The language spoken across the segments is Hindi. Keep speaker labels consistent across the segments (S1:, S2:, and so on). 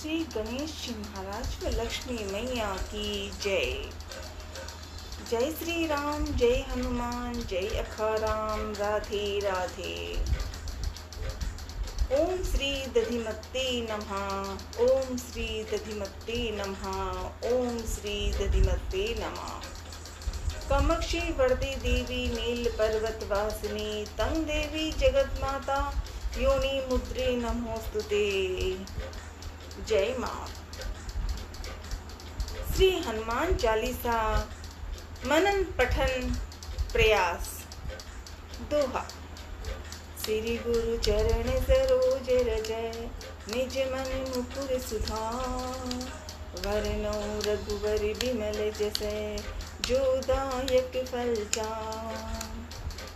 S1: श्री गणेश जी महाराज व लक्ष्मी मैया की जय। जय श्री राम, जय हनुमान, जय अखाराम, राधे राधे। ओम श्री दधिमत्ते नमः, ओम श्री दधिमत्ते नमः, ओम श्री दधिमत्ते नमः। कामाक्षी वरदे देवी नील पर्वत वासिनी तंग देवी जगत माता योनि मुद्रे नमोस्तुते। जय माँ। श्री हनुमान चालीसा मनन पठन प्रयास। दोहा। श्री गुरु चरण सरोज रज निज मन मुकुर सुधार। वरनौ रघुवर बिमल जसै जो दायक फल चार।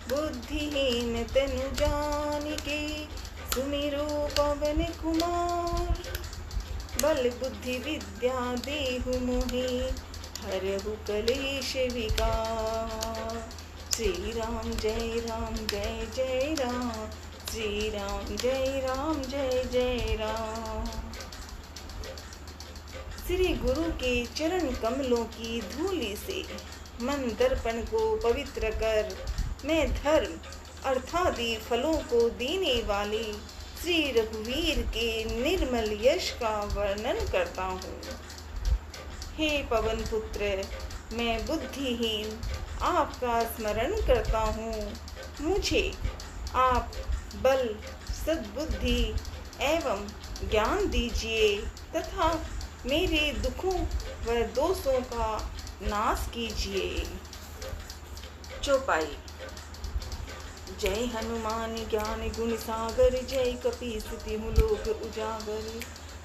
S1: बुद्धिहीन तनु जानिके सुमिरो पवन कुमार। बल बुद्धि विद्या देहु मोहि हरहु कलेश विकार। श्री राम जय राम जय जय राम, श्री राम जय राम जय जय राम। श्री गुरु के चरण कमलों की धूलि से मन दर्पण को पवित्र कर मैं धर्म अर्थादि फलों को देने वाले श्री रघुवीर के निर्मल यश का वर्णन करता हूँ। हे पवन पुत्र, मैं बुद्धिहीन आपका स्मरण करता हूँ। मुझे आप बल, सद्बुद्धि एवं ज्ञान दीजिए तथा मेरे दुखों व दोषों का नाश कीजिए। चौपाई। जय हनुमान ज्ञान गुण सागर, जय कपीस तिहु लोक उजागर।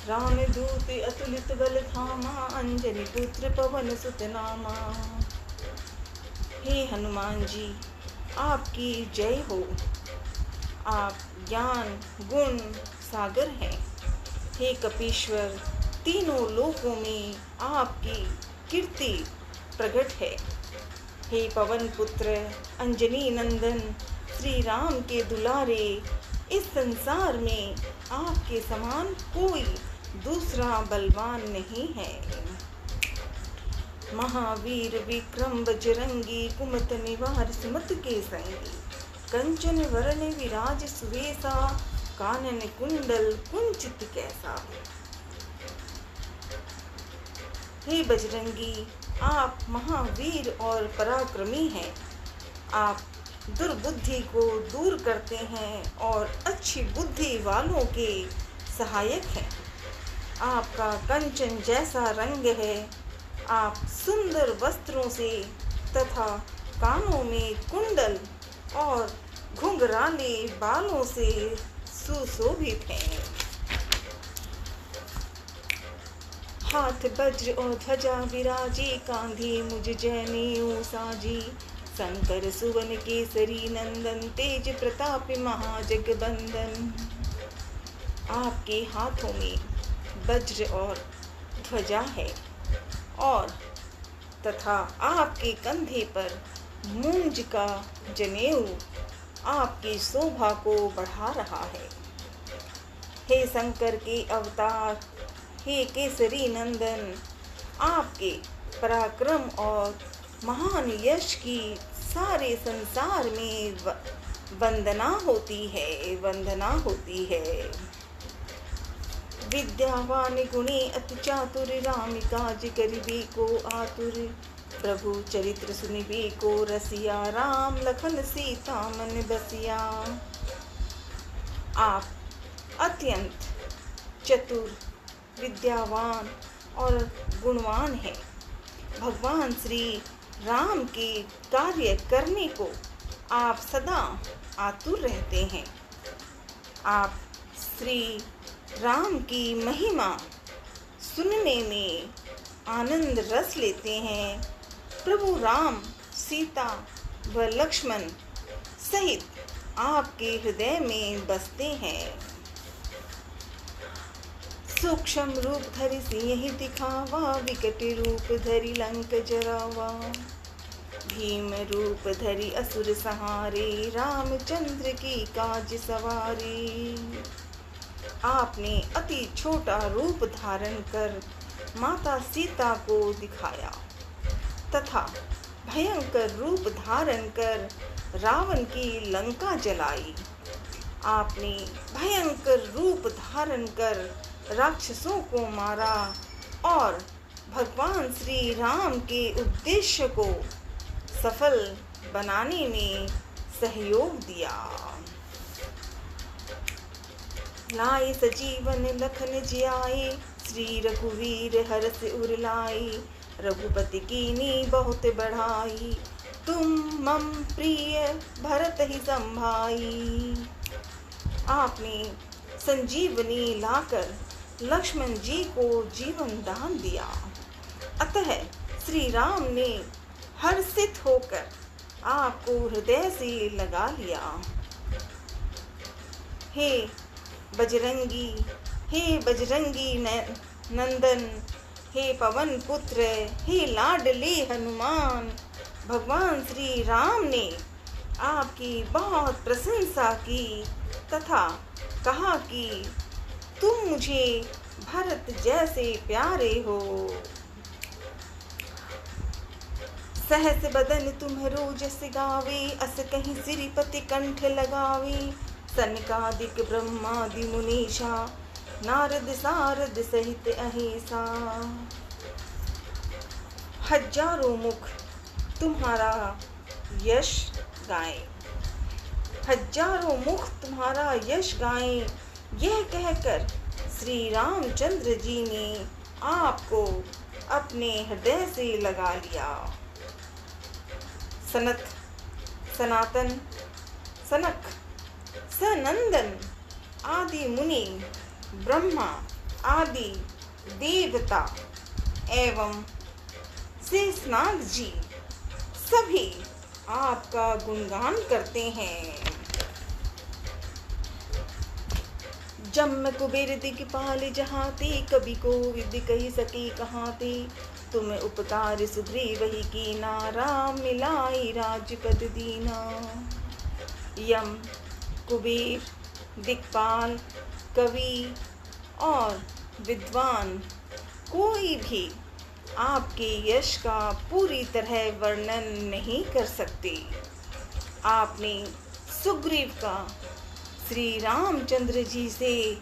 S1: राम दूत अतुलित बल धामा, अंजनी पुत्र पवन सुत नामा। हे हनुमान जी, आपकी जय हो। आप ज्ञान गुण सागर हैं। हे कपीश्वर, तीनों लोकों में आपकी कीर्ति प्रकट है। हे पवन पुत्र, अंजनी नंदन, श्री राम के दुलारे, इस संसार में आपके समान कोई दूसरा बलवान नहीं है। महावीर विक्रम बजरंगी, कुमत निवार सुमत के संगी। कंचन वरण विराज सुवेसा, कानन कुंडल कुंचित कैसा। हे बजरंगी, आप महावीर और पराक्रमी हैं। आप दुर्बुद्धि को दूर करते हैं और अच्छी बुद्धि वालों के सहायक हैं। आपका कंचन जैसा रंग है। आप सुंदर वस्त्रों से तथा कानों में कुंडल और घुंघराले बालों से सुशोभित हैं। हाथ वज्र और ध्वजा विराजी, कांधे मुझ जनेऊ साजी। शंकर सुवन केसरी नंदन, तेज प्रताप महाजगबंदन। आपके हाथों में वज्र और ध्वजा है और तथा आपके कंधे पर मूंज का जनेऊ आपकी शोभा को बढ़ा रहा है। हे शंकर के अवतार, हे केसरी नंदन, आपके पराक्रम और महान यश की सारे संसार में वंदना होती है, वंदना होती है। विद्यावान गुणी अति चातुर, राम काज करिबे को आतुर। प्रभु चरित्र सुनिबे को रसिया, राम लखन सीता मन बसिया। आप अत्यंत चतुर, विद्यावान और गुणवान हैं। भगवान श्री राम के कार्य करने को आप सदा आतुर रहते हैं। आप श्री राम की महिमा सुनने में आनंद रस लेते हैं। प्रभु राम, सीता व लक्ष्मण सहित आपके हृदय में बसते हैं। सूक्ष्म रूप धरि सिंह दिखावा, विकट रूप धरि लंक जरावा। भीम रूप धरि असुर सहारे, रामचंद्र की काज सवारी। आपने अति छोटा रूप धारण कर माता सीता को दिखाया तथा भयंकर रूप धारण कर रावण की लंका जलाई। आपने भयंकर रूप धारण कर राक्षसों को मारा और भगवान श्री राम के उद्देश्य को सफल बनाने में सहयोग दिया। लाए सजीवन लखन जियाए, श्री रघुवीर हर्ष उर लाई। रघुपति कीनी बहुत बढ़ाई, तुम मम प्रिय भरत ही संभाई। आपने संजीवनी लाकर लक्ष्मण जी को जीवन दान दिया। अतः श्री राम ने हर्षित होकर आपको हृदय से लगा लिया। हे बजरंगी नंदन, हे पवन पुत्र, हे लाडले हनुमान। भगवान श्री राम ने आपकी बहुत प्रशंसा की तथा कहा कि तुम मुझे भरत जैसे प्यारे हो। सहस बदन तुम्हरो जस गावे, अस कहीं सिरिपति कंठ लगावे। सनकादिक ब्रह्मादि मुनीषा, नारद सारद सहित अहिसा। हजारों मुख तुम्हारा यश गाएं, हजारों मुख तुम्हारा यश गाएं। यह कहकर श्री रामचंद्र जी ने आपको अपने हृदय से लगा लिया। सनत, सनातन, सनक, सनंदन आदि मुनि, ब्रह्मा आदि देवता एवं शेषनाग जी सभी आपका गुणगान करते हैं। जम कुबेर दिगपाल जहाते, कभी को विधि कही सकी कहाते। तुम उपकार सुग्रीव ही कीना, राम मिलाई राजपद दीना। यम, कुबेर, दिक्पाल, कवि और विद्वान कोई भी आपके यश का पूरी तरह वर्णन नहीं कर सकते। आपने सुग्रीव का श्री रामचंद्र जी से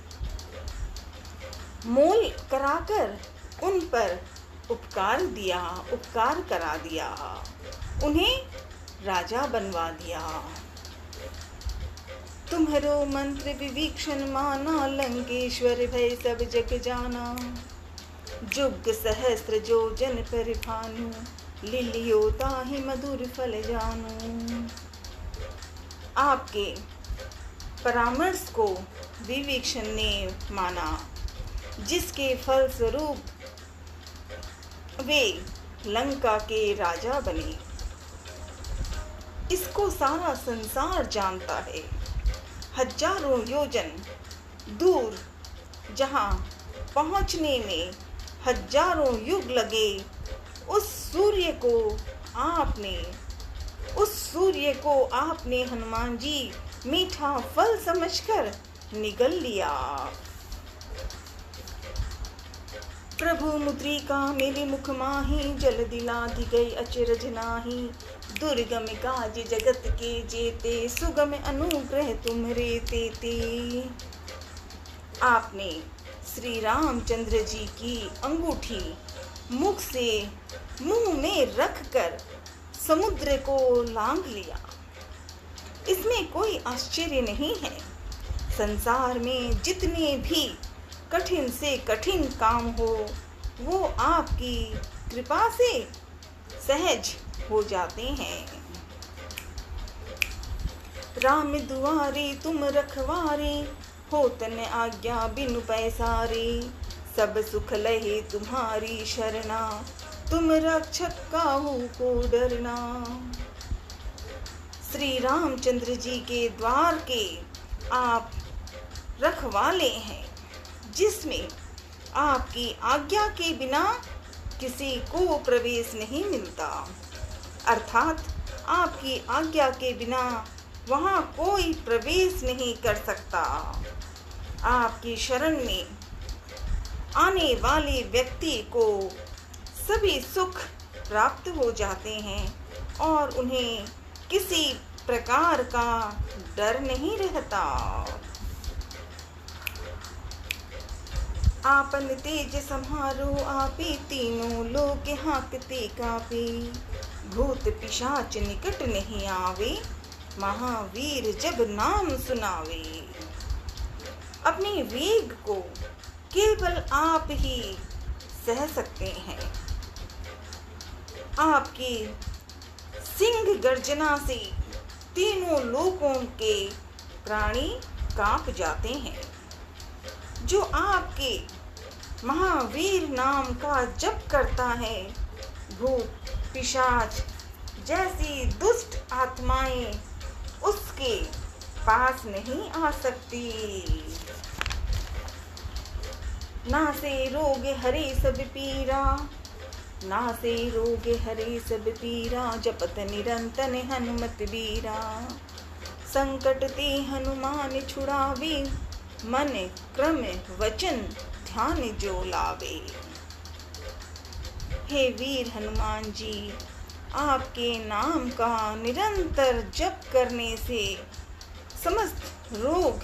S1: मोल कराकर उन पर उपकार करा दिया, उन्हें राजा बनवा दिया। तुम्हारो मंत्र विभीषण माना, लंकेश्वर भय सब जग जाना। जुग सहस्त्र जो जन पर भानु, लिलियो ताहि मधुर फल जानू। आपके परामर्श को विभीषण ने माना, जिसके फल स्वरूप वे लंका के राजा बने। इसको सारा संसार जानता है। हजारों योजन दूर जहां पहुंचने में हजारों युग लगे, उस सूर्य को आपने हनुमान जी मीठा फल समझकर निगल लिया। प्रभु मुद्रिका मेरे मुख माही, जल दिलाधि गई अचरज नाही। दुर्गम काज जगत के जेते, सुगम अनुग्रह तुम्हरे तेते। आपने श्री रामचंद्र जी की अंगूठी मुख से मुंह में रखकर समुद्र को लांघ लिया। इसमें कोई आश्चर्य नहीं है। संसार में जितने भी कठिन से कठिन काम हो, वो आपकी कृपा से सहज हो जाते हैं। राम दुआरे तुम रखवारे, होत न आज्ञा बिनु पैसारे। सब सुख लहे तुम्हारी शरणा, तुम रक्षक काहू को डरना। श्री रामचंद्र जी के द्वार के आप रखवाले हैं, जिसमें आपकी आज्ञा के बिना किसी को प्रवेश नहीं मिलता। अर्थात आपकी आज्ञा के बिना वहाँ कोई प्रवेश नहीं कर सकता। आपकी शरण में आने वाले व्यक्ति को सभी सुख प्राप्त हो जाते हैं और उन्हें किसी प्रकार का डर नहीं रहता। आपन तेज सम्हारो आपे, तीनों लोक हाँकते कापे। भूत पिशाच निकट नहीं आवे, महावीर जब नाम सुनावे। अपने वेग को केवल आप ही सह सकते हैं। आपकी सिंह गर्जना से तीनों लोकों के प्राणी कांप जाते हैं। जो आपके महावीर नाम का जप करता है, भूत पिशाच जैसी दुष्ट आत्माएं उसके पास नहीं आ सकती। नासे रोग हरे सब पीरा, नासे रोग हरे सब पीरा। जपत निरंतन हनुमत बीरा, संकट ते हनुमान छुड़ावे। मन क्रम वचन ध्यान जो लावे। हे वीर हनुमान जी, आपके नाम का निरंतर जप करने से समस्त रोग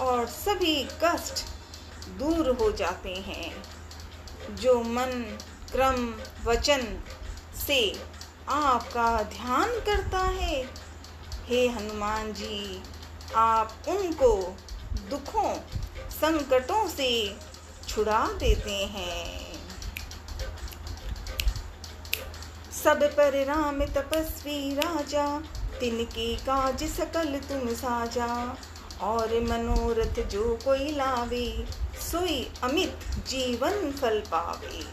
S1: और सभी कष्ट दूर हो जाते हैं। जो मन क्रम वचन से आपका ध्यान करता है, हे हनुमान जी, आप उनको दुखों संकटों से छुड़ा देते हैं। सब पर राम तपस्वी राजा, तिनके काज सकल तुम साजा। और मनोरथ जो कोई लावे, सोई अमित जीवन फल पावे।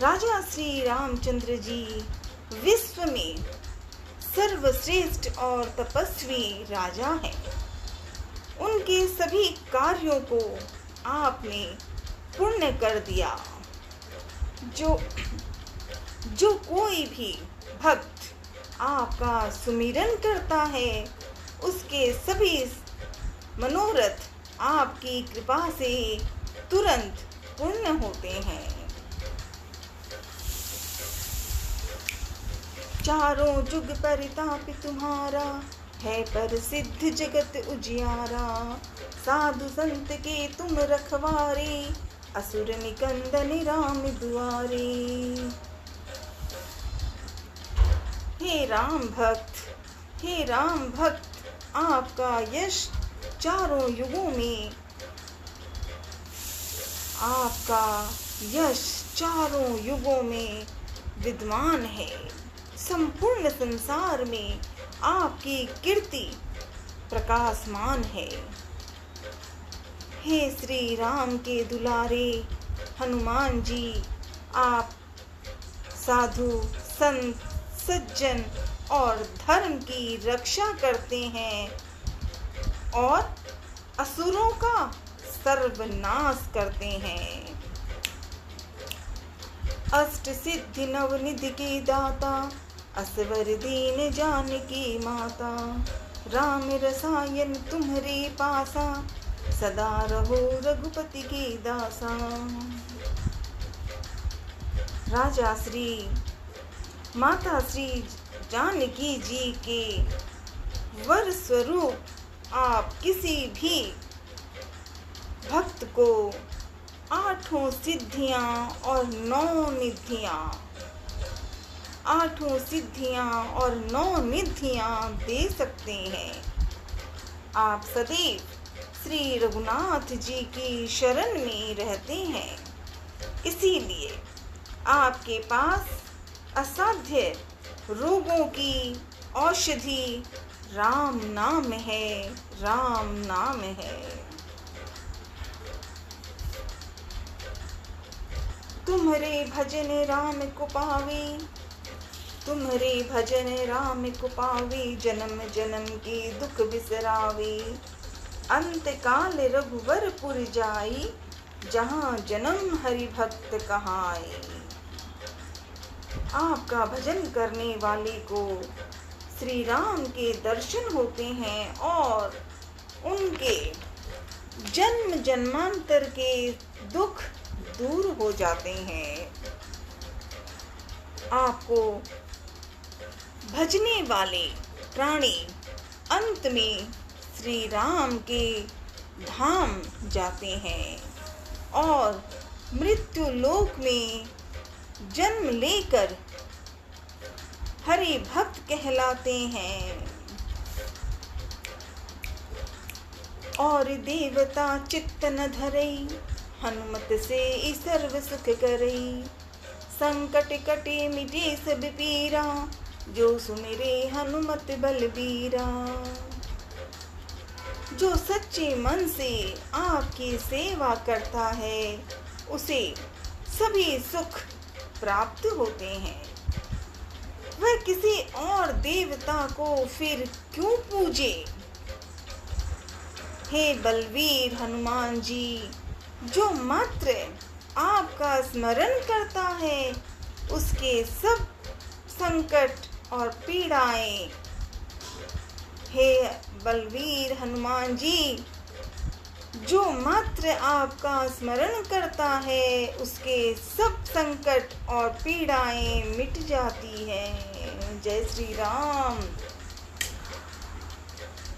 S1: राजा श्री रामचंद्र जी विश्व में सर्वश्रेष्ठ और तपस्वी राजा हैं। उनके सभी कार्यों को आपने पूर्ण कर दिया। जो कोई भी भक्त आपका सुमिरन करता है, उसके सभी मनोरथ आपकी कृपा से तुरंत पूर्ण होते हैं। चारों जुग परिताप तुम्हारा, है पर सिद्ध जगत उजियारा। साधु संत के तुम रखवारे, असुर निकंदन राम दुआरे। हे राम भक्त, आपका यश चारों युगों में, आपका यश चारों युगों में विद्यमान है। संपूर्ण संसार में आपकी कीर्ति प्रकाशमान है। हे श्री राम के दुलारे हनुमान जी, आप साधु संत सज्जन और धर्म की रक्षा करते हैं और असुरों का सर्वनाश करते हैं। अष्ट सिद्धि नवनिधि के दाता, असवर दीन जानकी माता। राम रसायन तुम्हारे पासा, सदा रहो रघुपति के दासा। राजा श्री माता श्री जानकी जी के वर स्वरूप आप किसी भी भक्त को 8 सिद्धियां और 9 निधियां, 8 सिद्धियां और 9 निधियां दे सकते हैं। आप सदैव श्री रघुनाथ जी की शरण में रहते हैं, इसीलिए आपके पास असाध्य रोगों की औषधि राम नाम है, राम नाम है। तुम्हारे भजन राम को पावे, तुम्हारे भजन राम को पावे। जन्म जन्म के दुख बिसरावे, अंत काल रघुवरपुर जाई। जहाँ जन्म हरि भक्त कहाई। आपका भजन करने वाले को श्री राम के दर्शन होते हैं और उनके जन्म जन्मांतर के दुख दूर हो जाते हैं। आपको भजने वाले प्राणी अंत में श्री राम के धाम जाते हैं और मृत्यु लोक में जन्म लेकर हरि भक्त कहलाते हैं। और देवता चित्त न धरई, हनुमत से सर्व सुख करई। संकट कटे मिटे सब पीरा, जो सुमिरे हनुमत बलबीरा। जो सच्चे मन से आपकी सेवा करता है उसे सभी सुख प्राप्त होते हैं। वह किसी और देवता को फिर क्यों पूजे। हे बलवीर हनुमान जी, जो मात्र आपका स्मरण करता है उसके सब संकट और पीड़ाएं। हे बलवीर हनुमान जी, जो मात्र आपका स्मरण करता है उसके सब संकट और पीड़ाएं मिट जाती हैं। जय श्री राम।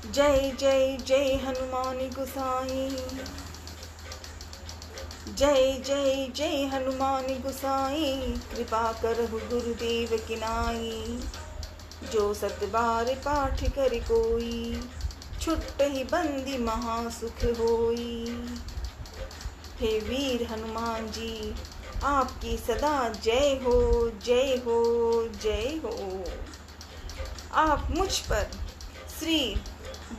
S1: जय जय जय हनुमान गोसाई। जय जय जय हनुमान गोसाई। कृपा करहु गुरुदेव की नाई। जो सत बार पाठ कर कोई, छुट ही बंदी महासुख होई। हे वीर हनुमान जी, आपकी सदा जय हो, जय हो, जय हो। आप मुझ पर श्री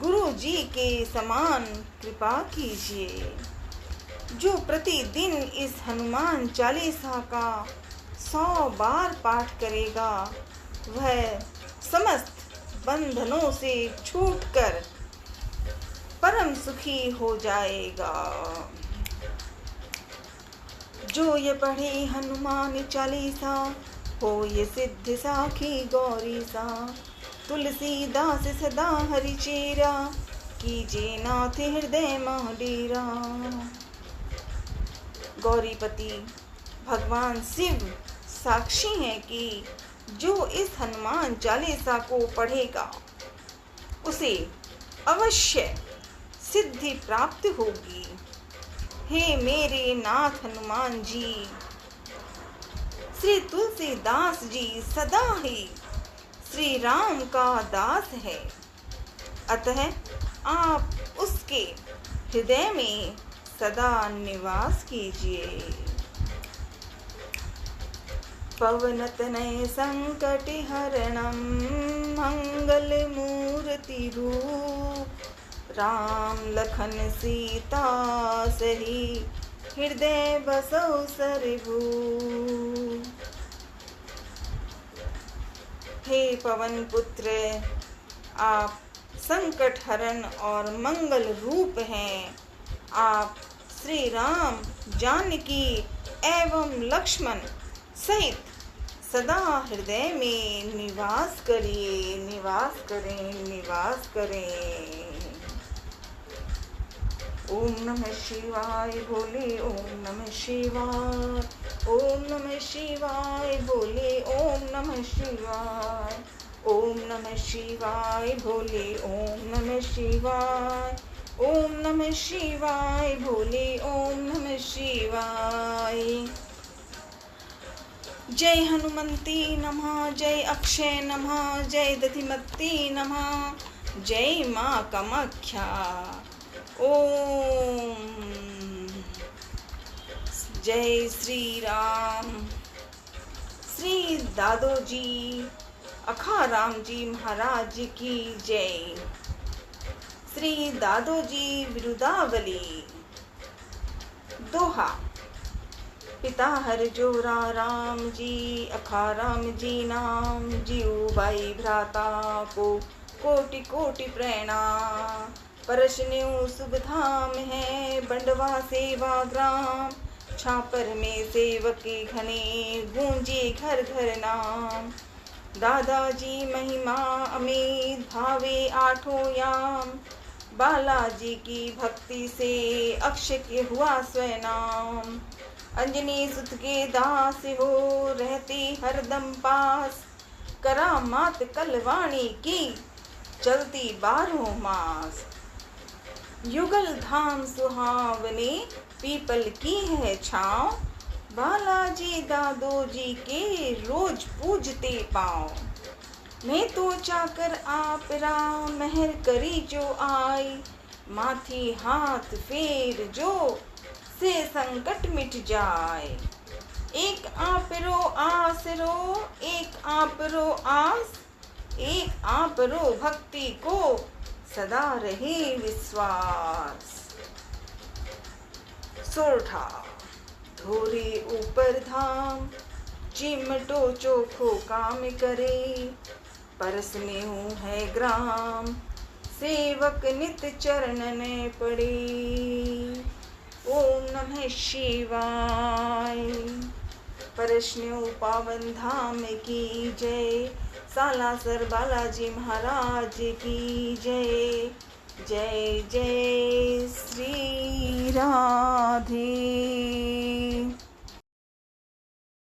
S1: गुरु जी के समान कृपा कीजिए। जो प्रतिदिन इस हनुमान चालीसा का 100 बार पाठ करेगा वह समस्त बंधनों से छूटकर परम सुखी हो जाएगा। जो ये पढ़े हनुमान चालीसा, हो ये सिद्ध साखी गौरी सा। तुलसीदास सदा हरि चेरा, कीजे नाथ हृदय मह डेरा। गौरीपति भगवान शिव साक्षी हैं कि जो इस हनुमान चालीसा को पढ़ेगा उसे अवश्य सिद्धि प्राप्त होगी। हे मेरे नाथ हनुमान जी, श्री तुलसीदास जी सदा ही श्री राम का दास है, अतः आप उसके हृदय में सदा निवास कीजिए। पवन तनय संकट हरणम, मंगल मूर्ति रूप। राम लखन सीता सही, हृदय बसौ सरभूप। हे पवन पुत्र, आप संकट हरण और मंगल रूप हैं। आप श्री राम, जानकी एवं लक्ष्मण सहित सदा हृदय में निवास करिए, निवास करें, निवास करें। ओम नमः शिवाय बोले, ओम नमः शिवाय, ओम नमः शिवाय बोले, ओम नमः शिवाय, ओम नमः शिवाय बोले, ओम नमः शिवाय, ओम नमः शिवाय बोले, ओम नमः शिवाय। जय हनुमंती नमः, जय अक्षय नमः, जय दधिमती नमः, जय माँ कामाख्या। ओम जय श्री राम। श्री दादोजी अखाराम जी महाराज की जय। श्री दादोजी विरुदावली। दोहा। पिता हर जोरा राम जी, अखाराम जी नाम। जीव भाई भ्राता को कोटि कोटि प्रणाम। परशन्यु शुभ धाम है, बंडवा सेवा ग्राम। छापर में सेवक घने, गूंजे घर घर नाम। दादाजी महिमा अमित, भावे आठों याम। बालाजी की भक्ति से अक्षय के हुआ स्वयं नाम। अंजनी सुत के दास हो रहती हरदम पास, करामात कलवाणी की चलती 12 मास। युगल धाम सुहावनी पीपल की है छाँव, बालाजी दादोजी के रोज पूजते पाँव। मैं तो चाकर आप राम मेहर करी जो आई, माथी हाथ फेर जो से संकट मिट जाए। एक आप रो आसरो, एक आप रो आस, एक आप रो भक्ति को सदा रहे विश्वास। सोरठा धोरे ऊपर धाम, चिमटो चोखो काम करे, परस में हूँ है ग्राम, सेवक नित चरणन पड़े। ओम नमः शिवाय। परस्न्यो पावन धाम की जय, सालासर बालाजी महाराज की जय। जय जय श्री राधे।